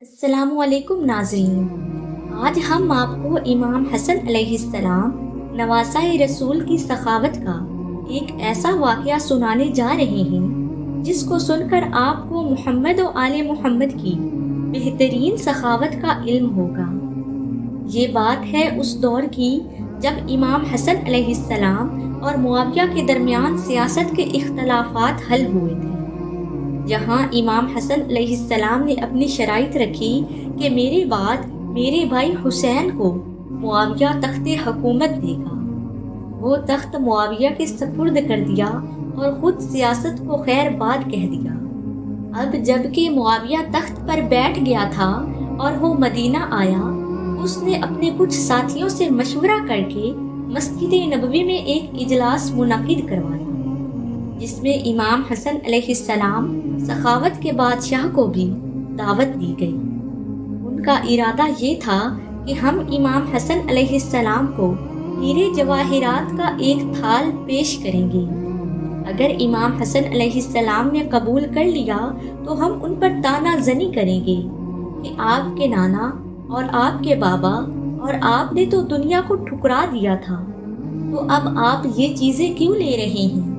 السلام علیکم ناظرین، آج ہم آپ کو امام حسن علیہ السلام نواسۂ رسول کی سخاوت کا ایک ایسا واقعہ سنانے جا رہے ہیں جس کو سن کر آپ کو محمد و آل محمد کی بہترین سخاوت کا علم ہوگا۔ یہ بات ہے اس دور کی جب امام حسن علیہ السلام اور معاویہ کے درمیان سیاست کے اختلافات حل ہوئے تھے۔ جہاں امام حسن علیہ السلام نے اپنی شرائط رکھی کہ میرے بعد میرے بھائی حسین کو معاویہ تخت حکومت دے گا، وہ تخت معاویہ کے سپرد کر دیا اور خود سیاست کو خیر باد کہہ دیا۔ اب جب کہ معاویہ تخت پر بیٹھ گیا تھا اور وہ مدینہ آیا، اس نے اپنے کچھ ساتھیوں سے مشورہ کر کے مسجد نبوی میں ایک اجلاس منعقد کروایا، جس میں امام حسن علیہ السلام سخاوت کے بادشاہ کو بھی دعوت دی گئی۔ ان کا ارادہ یہ تھا کہ ہم امام حسن علیہ السلام کو ہیرے جواہرات کا ایک تھال پیش کریں گے۔ اگر امام حسن علیہ السلام نے قبول کر لیا تو ہم ان پر طعنہ زنی کریں گے کہ آپ کے نانا اور آپ کے بابا اور آپ نے تو دنیا کو ٹھکرا دیا تھا، تو اب آپ یہ چیزیں کیوں لے رہے ہیں؟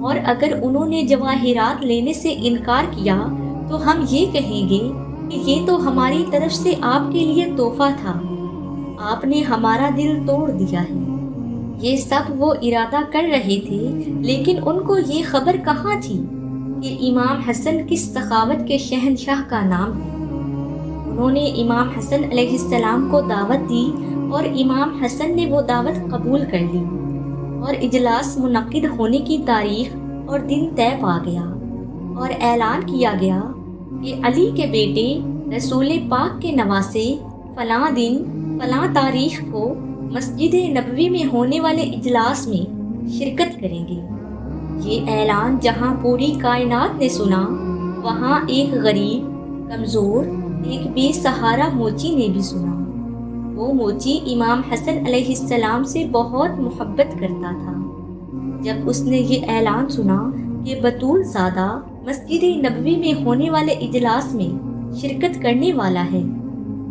اور اگر انہوں نے جواہرات لینے سے انکار کیا تو ہم یہ کہیں گے کہ یہ تو ہماری طرف سے آپ کے لیے تحفہ تھا، آپ نے ہمارا دل توڑ دیا ہے۔ یہ سب وہ ارادہ کر رہے تھے، لیکن ان کو یہ خبر کہاں تھی کہ امام حسن کس سخاوت کے شہنشاہ کا نام ہے۔ انہوں نے امام حسن علیہ السلام کو دعوت دی اور امام حسن نے وہ دعوت قبول کر لی اور اجلاس منعقد ہونے کی تاریخ اور دن طے پا گیا اور اعلان کیا گیا کہ علی کے بیٹے رسول پاک کے نواسے فلاں دن فلاں تاریخ کو مسجد نبوی میں ہونے والے اجلاس میں شرکت کریں گے۔ یہ اعلان جہاں پوری کائنات نے سنا، وہاں ایک غریب، کمزور، ایک بے سہارا موچی نے بھی سنا۔ وہ موچی امام حسن علیہ السلام سے بہت محبت کرتا تھا۔ جب اس نے یہ اعلان سنا کہ بطول زادہ مسجد نبوی میں ہونے والے اجلاس میں شرکت کرنے والا ہے،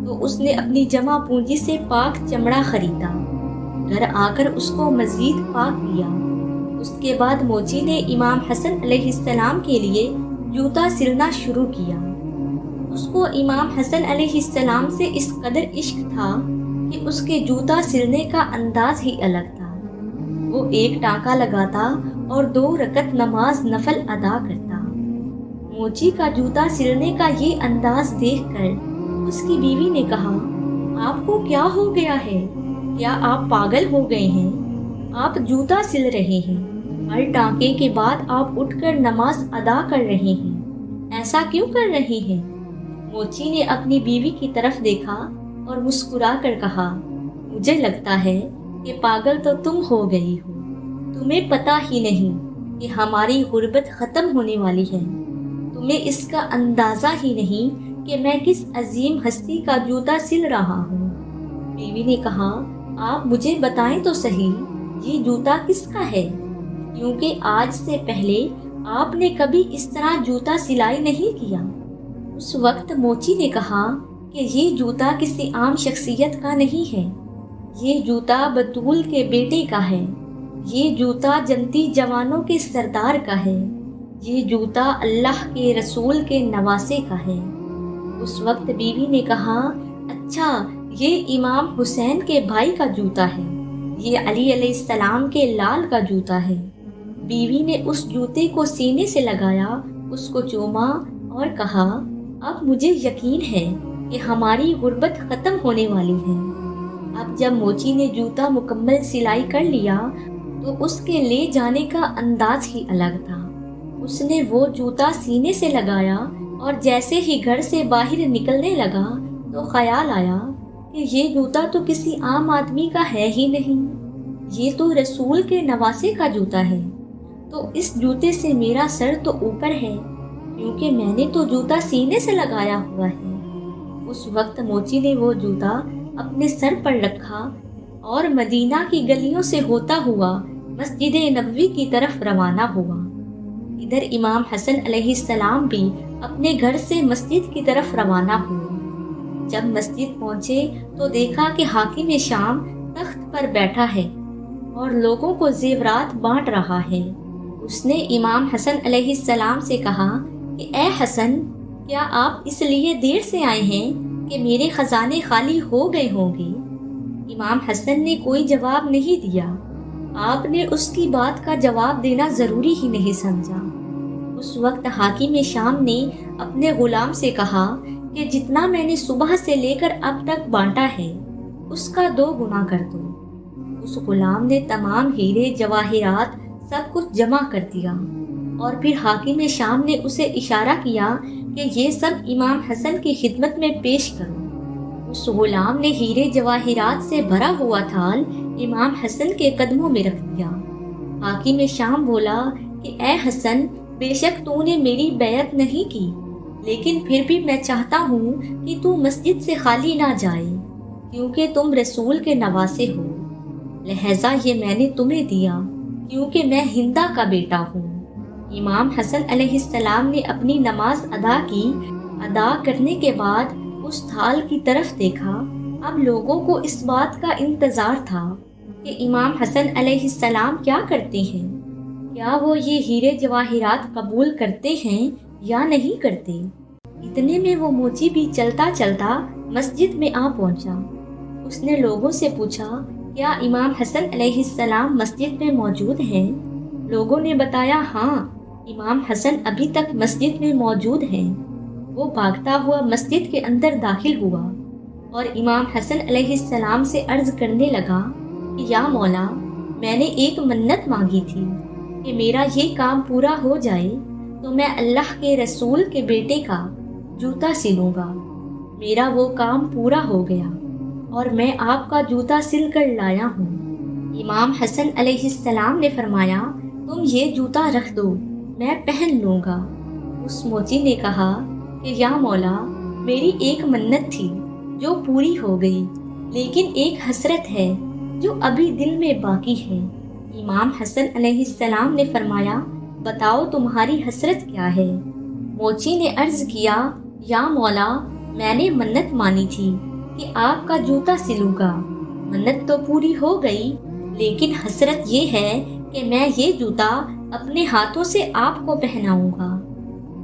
تو اس نے اپنی جمع پونجی سے پاک چمڑا خریدا، گھر آ کر اس کو مزید پاک کیا۔ اس کے بعد موچی نے امام حسن علیہ السلام کے لیے جوتا سلنا شروع کیا۔ اس کو امام حسن علیہ السلام سے اس قدر عشق تھا کہ اس کے جوتا سلنے کا انداز ہی الگ تھا۔ وہ ایک ٹانکا لگاتا اور 2 رکعت نماز نفل ادا کرتا۔ موچی کا جوتا سلنے کا یہ انداز دیکھ کر اس کی بیوی نے کہا، آپ کو کیا ہو گیا ہے؟ کیا آپ پاگل ہو گئے ہیں؟ آپ جوتا سل رہے ہیں، ہر ٹانکے کے بعد آپ اٹھ کر نماز ادا کر رہے ہیں، ایسا کیوں کر رہے ہیں؟ موچی نے اپنی بیوی کی طرف دیکھا اور مسکرا کر کہا، مجھے لگتا ہے کہ پاگل تو تم ہو گئی ہو، تمہیں پتہ ہی نہیں کہ ہماری غربت ختم ہونے والی ہے، تمہیں اس کا اندازہ ہی نہیں کہ میں کس عظیم ہستی کا جوتا سل رہا ہوں۔ بیوی نے کہا، آپ مجھے بتائیں تو صحیح، یہ جوتا کس کا ہے، کیونکہ آج سے پہلے آپ نے کبھی اس طرح جوتا سلائی نہیں کیا۔ اس وقت موچی نے کہا کہ یہ جوتا کسی عام شخصیت کا نہیں ہے، یہ جوتا بطول کے بیٹے کا ہے، یہ جوتا جنتی جوانوں کے سردار کا ہے، یہ جوتا اللہ کے رسول کے نواسے کا ہے۔ اس وقت بیوی نے کہا، اچھا یہ امام حسین کے بھائی کا جوتا ہے، یہ علی علیہ السلام کے لال کا جوتا ہے۔ بیوی نے اس جوتے کو سینے سے لگایا، اس کو چوما اور کہا، اب مجھے یقین ہے کہ ہماری غربت ختم ہونے والی ہے۔ اب جب موچی نے جوتا مکمل سلائی کر لیا تو اس کے لے جانے کا انداز ہی الگ تھا۔ اس نے وہ جوتا سینے سے لگایا اور جیسے ہی گھر سے باہر نکلنے لگا تو خیال آیا کہ یہ جوتا تو کسی عام آدمی کا ہے ہی نہیں، یہ تو رسول کے نواسے کا جوتا ہے، تو اس جوتے سے میرا سر تو اوپر ہے، کیونکہ میں نے تو جوتا سینے سے لگایا ہوا ہے۔ اس وقت موچی نے وہ جوتا اپنے سر پر رکھا اور مدینہ کی گلیوں سے ہوتا ہوا مسجد نبوی کی طرف روانہ ہوا۔ ادھر امام حسن علیہ السلام بھی اپنے گھر سے مسجد کی طرف روانہ ہوئے۔ جب مسجد پہنچے تو دیکھا کہ حاکم شام تخت پر بیٹھا ہے اور لوگوں کو زیورات بانٹ رہا ہے۔ اس نے امام حسن علیہ السلام سے کہا کہ اے حسن، کیا آپ اس لیے دیر سے آئے ہیں کہ میرے خزانے خالی ہو گئے ہوں گے؟ امام حسن نے کوئی جواب نہیں دیا۔ آپ نے اس کی بات کا جواب دینا ضروری ہی نہیں سمجھا۔ اس وقت حاکم شام نے اپنے غلام سے کہا کہ جتنا میں نے صبح سے لے کر اب تک بانٹا ہے اس کا 2 گنا کر دو۔ اس غلام نے تمام ہیرے جواہرات سب کچھ جمع کر دیا اور پھر حاکم شام نے اسے اشارہ کیا کہ یہ سب امام حسن کی خدمت میں پیش کرو۔ اس غلام نے ہیرے جواہرات سے بھرا ہوا تھال امام حسن کے قدموں میں رکھ دیا۔ حاکم شام بولا کہ اے حسن، بے شک تو نے میری بیعت نہیں کی، لیکن پھر بھی میں چاہتا ہوں کہ تو مسجد سے خالی نہ جائے، کیونکہ تم رسول کے نواسے ہو، لہذا یہ میں نے تمہیں دیا کیونکہ میں ہندا کا بیٹا ہوں۔ امام حسن علیہ السلام نے اپنی نماز ادا کی۔ ادا کرنے کے بعد اس تھال کی طرف دیکھا۔ اب لوگوں کو اس بات کا انتظار تھا کہ امام حسن علیہ السلام کیا کرتے ہیں، کیا وہ یہ ہیرے جواہرات قبول کرتے ہیں یا نہیں کرتے۔ اتنے میں وہ موچی بھی چلتا چلتا مسجد میں آ پہنچا۔ اس نے لوگوں سے پوچھا، کیا امام حسن علیہ السلام مسجد میں موجود ہیں؟ لوگوں نے بتایا، ہاں، امام حسن ابھی تک مسجد میں موجود ہیں۔ وہ بھاگتا ہوا مسجد کے اندر داخل ہوا اور امام حسن علیہ السلام سے عرض کرنے لگا کہ یا مولا، میں نے ایک منت مانگی تھی کہ میرا یہ کام پورا ہو جائے تو میں اللہ کے رسول کے بیٹے کا جوتا سلوں گا۔ میرا وہ کام پورا ہو گیا اور میں آپ کا جوتا سل کر لایا ہوں۔ امام حسن علیہ السلام نے فرمایا، تم یہ جوتا رکھ دو، میں پہن لوں گا۔ اس موچی نے کہا کہ یا مولا، میری ایک منت تھی جو پوری ہو گئی، لیکن ایک حسرت ہے جو ابھی دل میں باقی ہے۔ امام حسن علیہ السلام نے فرمایا، بتاؤ تمہاری حسرت کیا ہے؟ موچی نے عرض کیا، یا مولا، میں نے منت مانی تھی کہ آپ کا جوتا سلوں گا۔ منت تو پوری ہو گئی، لیکن حسرت یہ ہے کہ میں یہ جوتا اپنے ہاتھوں سے آپ کو پہناؤں گا۔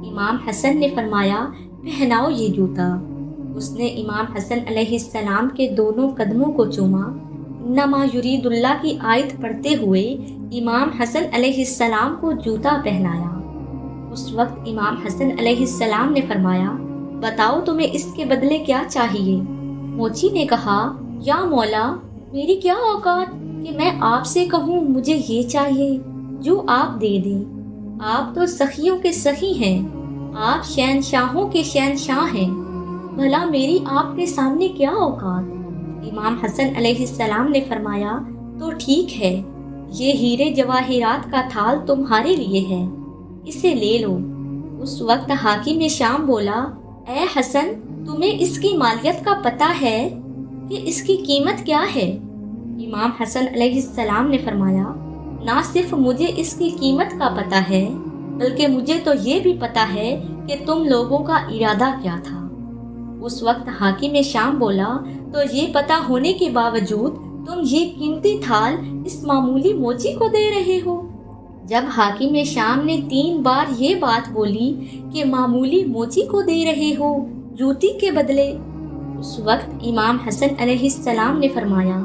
امام حسن نے فرمایا، پہناؤ یہ جوتا۔ اس نے امام حسن علیہ السلام کے دونوں قدموں کو چوما۔ انما یرید اللہ کی آیت پڑھتے ہوئے امام حسن علیہ السلام کو جوتا پہنایا۔ اس وقت امام حسن علیہ السلام نے فرمایا، بتاؤ تمہیں اس کے بدلے کیا چاہیے؟ موچی نے کہا، یا مولا، میری کیا اوقات کہ میں آپ سے کہوں مجھے یہ چاہیے جو آپ دے دیں۔ آپ تو سخیوں کے سخی ہیں، آپ شہنشاہوں کے شہنشاہ ہیں، بھلا میری آپ کے سامنے کیا اوقات؟ امام حسن علیہ السلام نے فرمایا، تو ٹھیک ہے، یہ ہیرے جواہرات کا تھال تمہارے لیے ہے، اسے لے لو۔ اس وقت حاکم شام بولا، اے حسن، تمہیں اس کی مالیت کا پتہ ہے کہ اس کی قیمت کیا ہے؟ امام حسن علیہ السلام نے فرمایا، نہ صرف مجھے اس کی قیمت کا پتہ ہے، بلکہ مجھے تو یہ بھی پتہ ہے کہ تم لوگوں کا ارادہ کیا تھا۔ اس وقت حاکم شام بولا، تو یہ پتہ ہونے کے باوجود تم یہ قیمتی تھال اس معمولی موچی کو دے رہے ہو؟ جب حاکم شام نے 3 بار یہ بات بولی کہ معمولی موچی کو دے رہے ہو جوتی کے بدلے، اس وقت امام حسن علیہ السلام نے فرمایا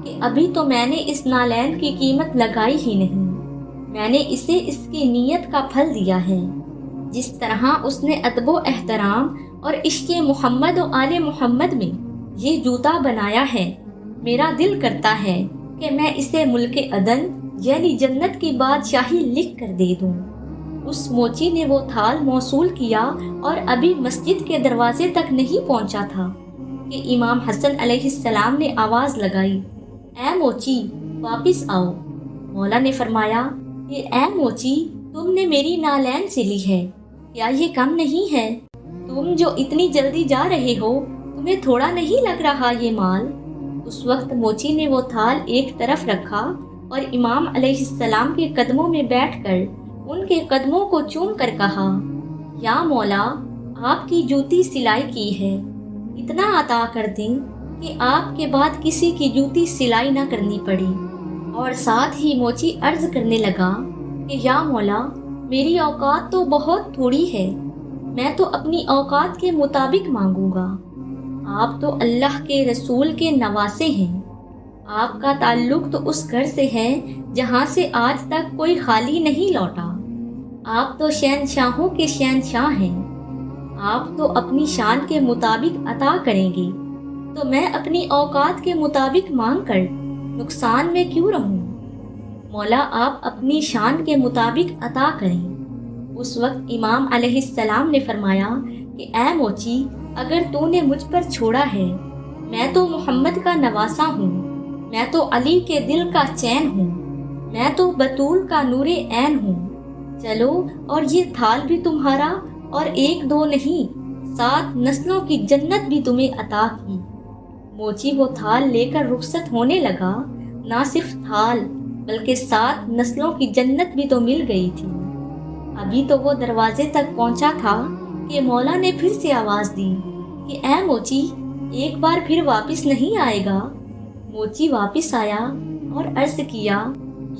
کہ ابھی تو میں نے اس نالین کی قیمت لگائی ہی نہیں، میں نے اسے اس کی نیت کا پھل دیا ہے۔ جس طرح اس نے ادب و احترام اور عشق محمد و آل محمد میں یہ جوتا بنایا ہے، میرا دل کرتا ہے کہ میں اسے ملک عدن یعنی جنت کی بادشاہی لکھ کر دے دوں۔ اس موچی نے وہ تھال موصول کیا اور ابھی مسجد کے دروازے تک نہیں پہنچا تھا کہ امام حسن علیہ السلام نے آواز لگائی، اے موچی، واپس آؤ۔ مولا نے فرمایا کہ اے موچی، تم نے میری نالین سلی ہے، کیا یہ کم نہیں ہے؟ تم جو اتنی جلدی جا رہے ہو، تمہیں تھوڑا نہیں لگ رہا یہ مال؟ اس وقت موچی نے وہ تھال ایک طرف رکھا اور امام علیہ السلام کے قدموں میں بیٹھ کر ان کے قدموں کو چوم کر کہا، یا مولا، آپ کی جوتی سلائی کی ہے، اتنا عطا کر دیں کہ آپ کے بعد کسی کی جوتی سلائی نہ کرنی پڑی۔ اور ساتھ ہی موچی عرض کرنے لگا کہ یا مولا، میری اوقات تو بہت تھوڑی ہے، میں تو اپنی اوقات کے مطابق مانگوں گا۔ آپ تو اللہ کے رسول کے نواسے ہیں، آپ کا تعلق تو اس گھر سے ہے جہاں سے آج تک کوئی خالی نہیں لوٹا۔ آپ تو شہنشاہوں کے شہنشاہ ہیں، آپ تو اپنی شان کے مطابق عطا کریں گے، تو میں اپنی اوقات کے مطابق مانگ کر نقصان میں کیوں رہوں؟ مولا، آپ اپنی شان کے مطابق عطا کریں۔ اس وقت امام علیہ السلام نے فرمایا کہ اے موچی، اگر تو نے مجھ پر چھوڑا ہے، میں تو محمد کا نواسا ہوں، میں تو علی کے دل کا چین ہوں، میں تو بطول کا نور عین ہوں۔ چلو، اور یہ تھال بھی تمہارا، اور 1 2 نہیں، 7 نسلوں کی جنت بھی تمہیں عطا کی۔ موچی وہ تھال لے کر رخصت ہونے لگا، نہ صرف تھال بلکہ 7 نسلوں کی جنت بھی تو مل گئی تھی۔ ابھی تو وہ دروازے تک پہنچا تھا کہ مولا نے پھر سے آواز دی کہ اے موچی، ایک بار پھر واپس نہیں آئے گا؟ موچی واپس آیا اور عرض کیا،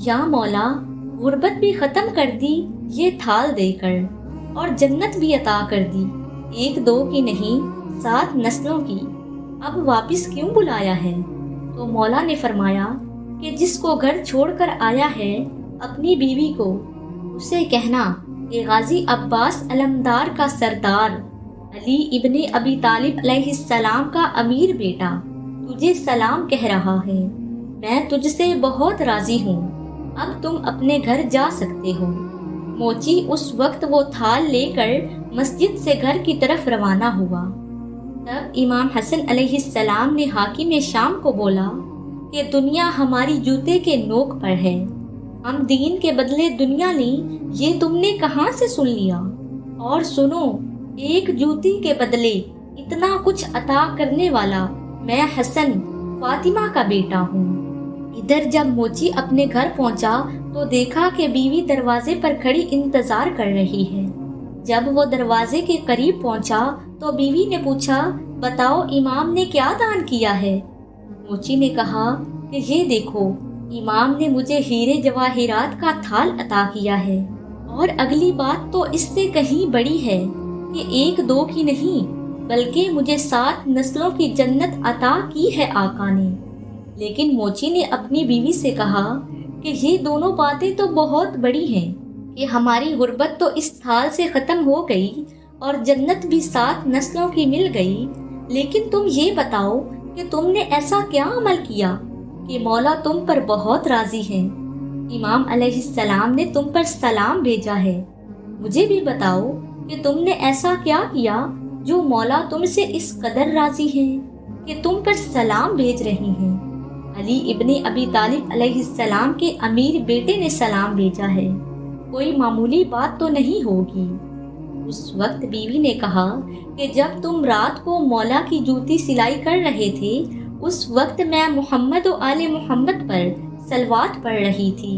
یا مولا، غربت بھی ختم کر دی یہ تھال دے کر، اور جنت بھی عطا کر دی، 1 2 کی نہیں، 7 نسلوں کی، اب واپس کیوں بلایا ہے؟ تو مولا نے فرمایا کہ جس کو گھر چھوڑ کر آیا ہے اپنی بیوی کو، اسے کہنا کہ غازی عباس علمدار کا سردار، علی ابن ابی طالب علیہ السلام کا امیر بیٹا تجھے سلام کہہ رہا ہے، میں تجھ سے بہت راضی ہوں، اب تم اپنے گھر جا سکتے ہو۔ موچی اس وقت وہ تھال لے کر مسجد سے گھر کی طرف روانہ ہوا۔ تب امام حسن علیہ السلام نے حاکم شام کو بولا کہ دنیا ہماری جوتے کے نوک پر ہے، ہم دین کے بدلے دنیا لیں، یہ تم نے کہاں سے سن لیا؟ اور سنو، ایک جوتی کے بدلے اتنا کچھ عطا کرنے والا میں حسن، فاطمہ کا بیٹا ہوں۔ ادھر جب موچی اپنے گھر پہنچا تو دیکھا کہ بیوی دروازے پر کھڑی انتظار کر رہی ہے۔ جب وہ دروازے کے قریب پہنچا تو بیوی نے پوچھا، بتاؤ امام نے کیا دان کیا ہے؟ موچی نے کہا کہ یہ دیکھو، امام نے مجھے ہیرے جواہرات کا تھال عطا کیا ہے، اور اگلی بات تو اس سے کہیں بڑی ہے کہ 1 2 کی نہیں بلکہ مجھے 7 نسلوں کی جنت عطا کی ہے آقا نے۔ لیکن موچی نے اپنی بیوی سے کہا کہ یہ دونوں باتیں تو بہت بڑی ہیں کہ ہماری غربت تو اس تھال سے ختم ہو گئی اور جنت بھی 7 نسلوں کی مل گئی، لیکن تم یہ بتاؤ کہ تم نے ایسا کیا عمل کیا کہ مولا تم پر بہت راضی ہیں؟ امام علیہ السلام نے تم پر سلام بھیجا ہے، مجھے بھی بتاؤ کہ تم نے ایسا کیا کیا جو مولا تم سے اس قدر راضی ہیں کہ تم پر سلام بھیج رہی ہیں۔ علی ابن ابی طالب علیہ السلام کے امیر بیٹے نے سلام بھیجا ہے، کوئی معمولی بات تو نہیں ہوگی۔ اس وقت بیوی نے کہا کہ جب تم رات کو مولا کی جوتی سلائی کر رہے تھے، اس وقت میں محمد و آل محمد پر صلوات پڑھ رہی تھی،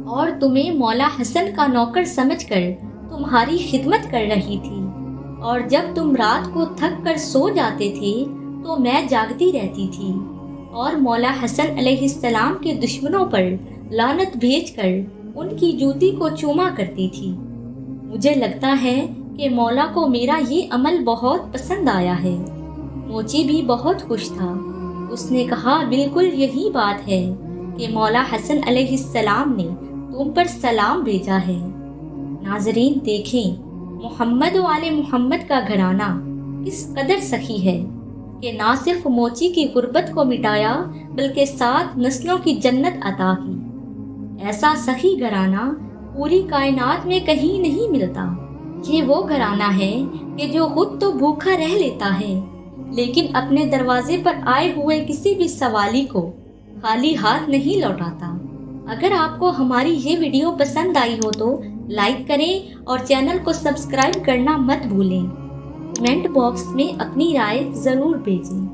اور تمہیں مولا حسن کا نوکر سمجھ کر تمہاری خدمت کر رہی تھی، اور جب تم رات کو تھک کر سو جاتے تھے تو میں جاگتی رہتی تھی، اور مولا حسن علیہ السلام کے دشمنوں پر لعنت بھیج کر ان کی جوتی کو چوما کرتی تھی۔ مجھے لگتا ہے کہ مولا کو میرا یہ عمل بہت پسند آیا ہے۔ موچی بھی بہت خوش تھا، اس نے کہا بالکل یہی بات ہے کہ مولا حسن علیہ السلام نے تم پر سلام بھیجا ہے۔ ناظرین دیکھیں محمد و آل محمد کا گھرانہ کس قدر سخی ہے کہ نہ صرف موچی کی غربت کو مٹایا بلکہ 7 نسلوں کی جنت عطا کی۔ ایسا سخی گھرانہ پوری کائنات میں کہیں نہیں ملتا۔ یہ وہ گھرانہ ہے کہ جو خود تو بھوکا رہ لیتا ہے لیکن اپنے دروازے پر آئے ہوئے کسی بھی سوالی کو خالی ہاتھ نہیں لوٹاتا۔ اگر آپ کو ہماری یہ ویڈیو پسند آئی ہو تو لائک کریں اور چینل کو سبسکرائب کرنا مت بھولیں۔ کمنٹ باکس میں اپنی رائے ضرور بھیجیں۔